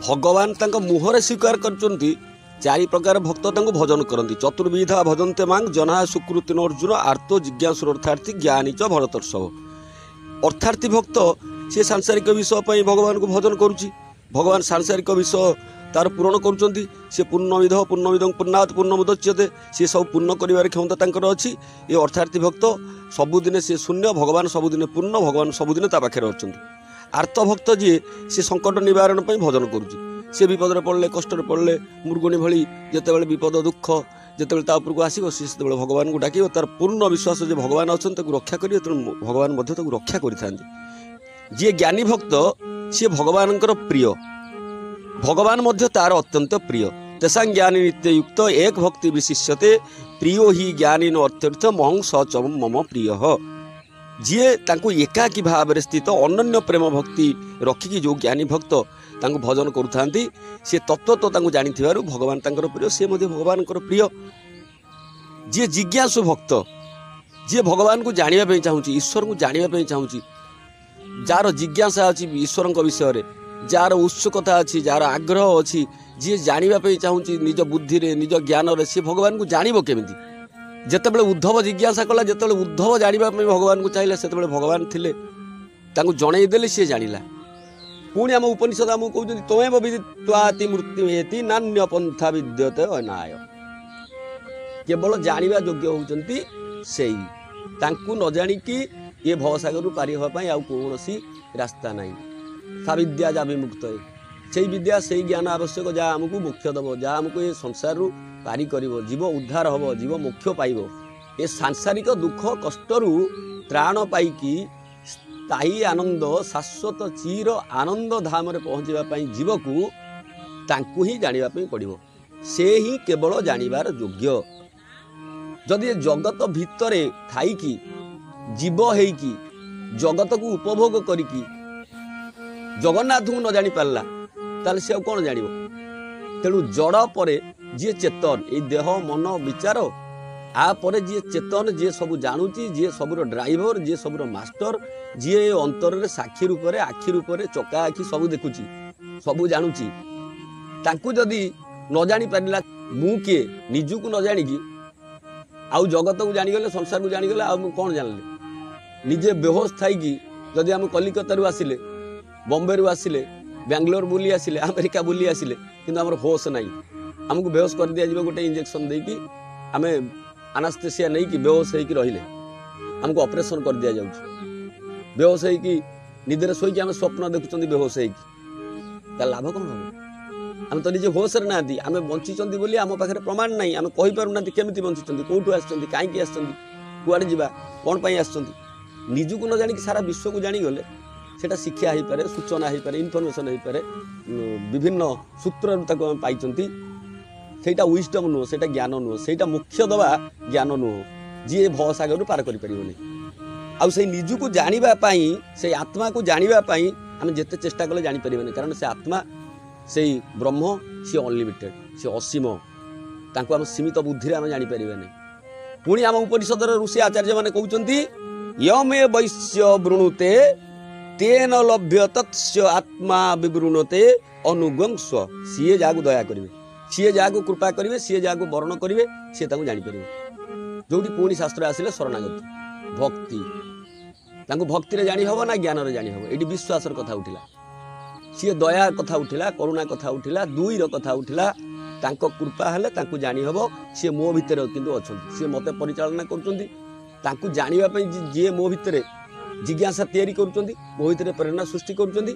भगवान तांको मुहरे स्वीकार करचंती चारि प्रकार भक्त तांको भजन करती चतुर्विधा भजन्ते मांग जना सुकृतिन अर्जुन आर्तो जिज्ञासुर अर्थार्थी ज्ञानी च भरतर्षभ। अर्थार्थी भक्त से सांसारिक विषय पर भगवान को भजन करुच्ची भगवान सांसारिक विषय तार पूरण करुँच से पूर्णविध पूर्णविदं पूर्णात् पूर्णमुदच्यते से सब पूर्ण कर क्षमता तांकर अच्छी। ये अर्थार्थी भक्त सबुदिने से शून्य भगवान सबुदिने पूर्ण भगवान सबुदिने ता पाखे अच्छा। आर्त भक्त जी से संकट निवारण पर भजन करुच्ची से विपद पड़े कष्ट पड़े मृगुणी भली जितेबाला विपद दुख जितेबाला उपरको आसो से भगवान को डाक तार पूर्ण विश्वास जो भगवान अच्छा रक्षा करेंगे तेणु भगवान रक्षा करें। जी ज्ञानी भक्त सी भगवान प्रिय भगवान मध्य तार अत्यंत प्रिय तेषां ज्ञानी नित्ययुक्त एक भक्ति विशिष्यते प्रियो ही ज्ञानी अत्यर्थ महं स मम प्रिय। जीए तांको एकाकी भाव में स्थित अनन्य प्रेम भक्ति रखिकी जो ज्ञानी भक्त तांको भजन करुथांती से तत्व तो तांको जानी थिबारु भगवान तांकर प्रिय से मध्य भगवान प्रिय। जी जिज्ञासु भक्त जी भगवान को जानिबा पई चाहूची ईश्वर को जानिबा पई चाहूची जार जिज्ञासा अछि ईश्वर विषय रे जार उत्सुकता अच्छी जार आग्रह अच्छी जी जानिबा पई चाहूची निज बुद्धि रे निज ज्ञान रे से भगवान को जानिबो केमिति। जेतेबेले उद्धव जिज्ञासा कला जेतेबेले उद्धव जानिबा पई भगवान को चाहिए सेतेबेले भगवान थिले तांको जणै देले से जानिला। पुणी आम उपनिषद आमको कहउछन्ति तमेव विदित्वाति मृत्युमेति नान्य पंथा विद्यते अनाय। केवल जानिबा योग्य होउछन्ति सेई तांको न जानिकी ये भवसागर पारि होबा पई आ कोनोसी रास्ता नाही। सा विद्या जा विमुक्त है से विद्या से ज्ञान आवश्यक जहाँ आमको मोक्ष दब जहाँ आमको ये संसार पारी कर जीव उद्धार हम जीव मोक्ष पाइब ये सांसारिक दुख कष्टरू त्राण पाइकी स्थायी आनंद शाश्वत चीर आनंद धाम रे पहुँचापी जीव को तांकु ही जानापी पड़ो से ही केवल जानिबार योग्य। जदि जगत भितर थाईकी जीव होइकी जगत को उपभोग करिकी जगन्नाथ को न जानी पारला ताले से कौन जानिबो। तेणु जड़ परे जी चेतन ये देह मन विचार आ परे जी चेतन जी सब जानुची जी सबुर ड्राइवर जी सबुर मास्टर जी अंतर रे साक्षी रूप रे आखि रूप रे चका आखि सब देखुची सब जानुची ताकू जदि न जानी पारिला मु किए निजु को न जानिकी आउ जगत को जानिगले संसार को जानिगले आ कौन जानले। निजे बेहोश थाईकी जदि आम कलिकता रू आसिले बॉम्बे रू आसिले बेंगलोर बुली आसिले अमेरिका बुली आसिले किंतु हमर होश नहीं हमको बेहोश कर दिया गोटे इंजेक्शन देकी आम अनास्थेसिया नहीं कि बेहोश होइकी रहिले हमको ऑपरेशन कर दिया जाउछ बेहोश होइकी निदरे सोइकी आम स्वप्न देखुचंदी बेहोश होइकी ता लाभ कोन हो। आम तो निजे होश रे नांती आम बंचिचंदी बोली आम पाखरे प्रमाण नहीं आम कहि पारु नांती केमिति बंचिचंदी कोठु आछचंदी काईकी आछचंदी कुआडे जिबा कोन पई आछचंदी निजु को न जानि कि सारा विश्व को जानि गले सेटा शिक्षा हो पारे सूचना हो पारे इनफर्मेशन हो पारे विभिन्न सूत्र पाई सेटा विजडम नुह सेटा ज्ञान नुह सेटा मुख्य दबा ज्ञान नुह जी भवसागर पार कर आउ से निजु को जानापी से आत्मा को जानापी आम जिते चेष्टा कले जापर कारण से आत्मा से ब्रह्म सी अनलिमिटेड सी असीम तांको आम सीमित बुद्धि आम जापर पुणी आम उपनिषद ऋषि आचार्य मैंने कहते यमे वैश्य वृणुते तेन लभ्य तत्स्य आत्मा विवृणते अनुगंस सीए जहाँ दया करेंगे सीए जहाँ कृपा करेंगे सीए जहाँ वर्ण करेंगे सी जापर जो पुणी शास्त्र आसिले शरणागति भक्ति तांको भक्ति रे जानी हबो ना ज्ञान रे जानी हबो एटी विश्वास कथा उठिला सी दया कथा उठिला करुणा कथा उठिला दुई रो कथा उठिला तांको कृपा हेले तांको जानी हबो सी मो भितर किंतु अछंती सी मते परिचालना करचंती तांको जानिबा पई जे मो भितर जिज्ञासा तैयारी करुचंती मो भितर प्रेरणा सृष्टि करुचंती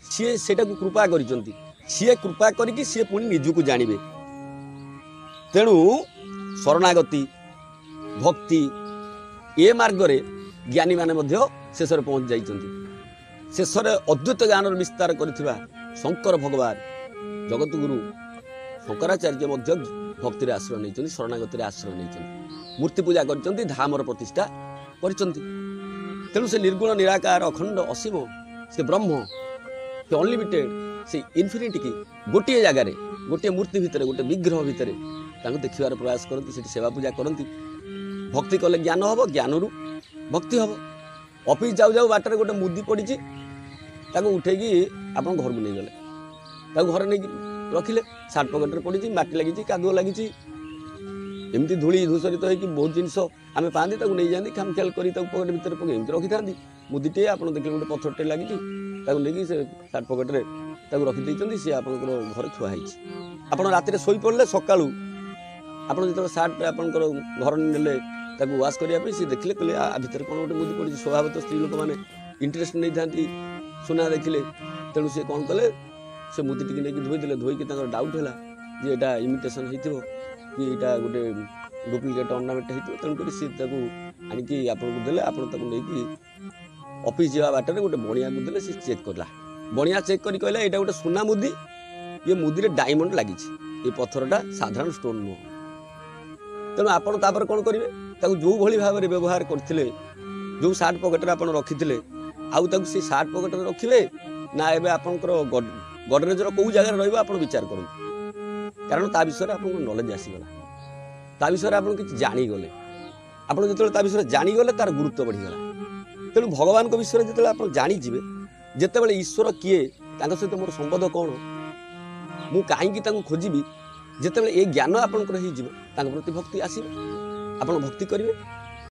सी सेटा को कृपा करिचंती सी कृपा करिकि सी पुणी निजु को जानिबे। तेणु शरणागति भक्ति ए मार्ग रे ज्ञानी माने मध्य शेष पहुँच जाइछंती। शेष अद्वैत ज्ञान विस्तार करथिबा शंकर भगवान जगत गुरु शंकराचार्य मध्य भक्ति आश्रय नहीं शरणागति आश्रय नहीं मूर्ति पूजा करचंती धामर प्रतिष्ठा करचंती। तेणु से निर्गुण निराकार अखंड असीम से ब्रह्म से अनलिमिटेड से इनफिनिटी की गोटे जगार गोटे मूर्ति भितर गोटे विग्रह भितर देखार प्रयास करती से सेवा पूजा करती भक्ति कले ज्ञान हम ज्ञान रु भक्ति हम। ऑफिस जाऊ जाऊ बाटर गोटे मुदी पड़ी उठेकी आप घर को नहीं गले ତାକୁ ଘରେ ନେଇକି ରଖିଲେ ସାର୍ଟ ପକେଟରେ ପଡ଼ିଛି, ମାଟି ଲାଗିଛି, କାଦୁଅ ଲାଗିଛି, ଏମିତି ଧୂଳି ଧୂସରିତ ହେଇକି ବହୁତ ଜିନିଷ ଆମେ ପାଆନ୍ତି, ତାକୁ ନେଇଯାଆନ୍ତି ଖାମଖିଆଲ କରି ତାକୁ ପକେଟ ଭିତରେ ପକେଇ ଏମିତି ରଖିଥାନ୍ତି। ମୁଦିଟିଏ ଆପଣ ଦେଖିଲେ ଗୋଟେ ପଥରଟେ ଲାଗିଛି, ତାକୁ ନେଇକି ସେ ସାର୍ଟ ପକେଟରେ ତାକୁ ରଖିଦେଇଛନ୍ତି, ସିଏ ଆପଣଙ୍କର ଘରେ ଥୁଆ ହେଇଛି। ଆପଣ ରାତିରେ ଶୋଇପଡ଼ିଲେ, ସକାଳୁ ଆପଣ ଯେତେବେଳେ ସାର୍ଟ ଆପଣଙ୍କର ଘର ନେଲେ ତାକୁ ୱାଶ୍ କରିବା ପାଇଁ, ସିଏ ଦେଖିଲେ କହିଲେ ଆ ଭିତରେ କ'ଣ ଗୋଟେ ମୁଦି ପଡ଼ିଛି। ସ୍ୱଭାବତଃ ସ୍ତ୍ରୀ ଲୋକମାନେ ଇଣ୍ଟରେଷ୍ଟ ନେଇଥାନ୍ତି ସୁନା ଦେଖିଲେ, ତେଣୁ ସିଏ କ'ଣ କଲେ, ସେ ମୁଦି ଟିକେ ନେଇକି ଧୋଇଦେଲେ। ଧୋଇକି ତାଙ୍କର ଡାଉଟ୍ ହେଲା ଯେ ଏଇଟା ଇମିଟେସନ୍ ହେଇଥିବ କି ଏଇଟା ଗୋଟେ ଡୁପ୍ଲିକେଟ୍ ଅର୍ଣ୍ଣାମେଣ୍ଟ ହେଇଥିବ, ତେଣୁକରି ସିଏ ତାକୁ ଆଣିକି ଆପଣଙ୍କୁ ଦେଲେ। ଆପଣ ତାକୁ ନେଇକି ଅଫିସ୍ ଯିବା ବାଟରେ ଗୋଟେ ବଣିଆକୁ ଦେଲେ, ସେ ଚେକ୍ କଲା। ବଣିଆ ଚେକ୍ କରି କହିଲା ଏଇଟା ଗୋଟେ ସୁନା ମୁଦି, ଇଏ ମୁଦିରେ ଡାଇମଣ୍ଡ ଲାଗିଛି, ଏ ପଥରଟା ସାଧାରଣ ଷ୍ଟୋନ୍ ନୁହଁ। ତେଣୁ ଆପଣ ତାପରେ କ'ଣ କରିବେ, ତାକୁ ଯେଉଁଭଳି ଭାବରେ ବ୍ୟବହାର କରିଥିଲେ, ଯେଉଁ ସାର୍ଟ ପକେଟରେ ଆପଣ ରଖିଥିଲେ, ଆଉ ତାକୁ ସେଇ ସାର୍ଟ ପକେଟରେ ରଖିବେ ନା ଏବେ ଆପଣଙ୍କର ଗଡରେଜର କେଉଁ ଜାଗାରେ ରହିବ ଆପଣ ବିଚାର କରନ୍ତୁ। କାରଣ ତା ବିଷୟରେ ଆପଣଙ୍କର ନଲେଜ ଆସିଗଲା, ତା ବିଷୟରେ ଆପଣ କିଛି ଜାଣିଗଲେ। ଆପଣ ଯେତେବେଳେ ତା ବିଷୟରେ ଜାଣିଗଲେ ତାର ଗୁରୁତ୍ୱ ବଢ଼ିଗଲା। ତେଣୁ ଭଗବାନଙ୍କ ବିଷୟରେ ଯେତେବେଳେ ଆପଣ ଜାଣିଯିବେ, ଯେତେବେଳେ ଈଶ୍ୱର କିଏ, ତାଙ୍କ ସହିତ ମୋର ସମ୍ବନ୍ଧ କ'ଣ, ମୁଁ କାହିଁକି ତାଙ୍କୁ ଖୋଜିବି, ଯେତେବେଳେ ଏ ଜ୍ଞାନ ଆପଣଙ୍କର ହେଇଯିବ, ତାଙ୍କ ପ୍ରତି ଭକ୍ତି ଆସିବ, ଆପଣ ଭକ୍ତି କରିବେ।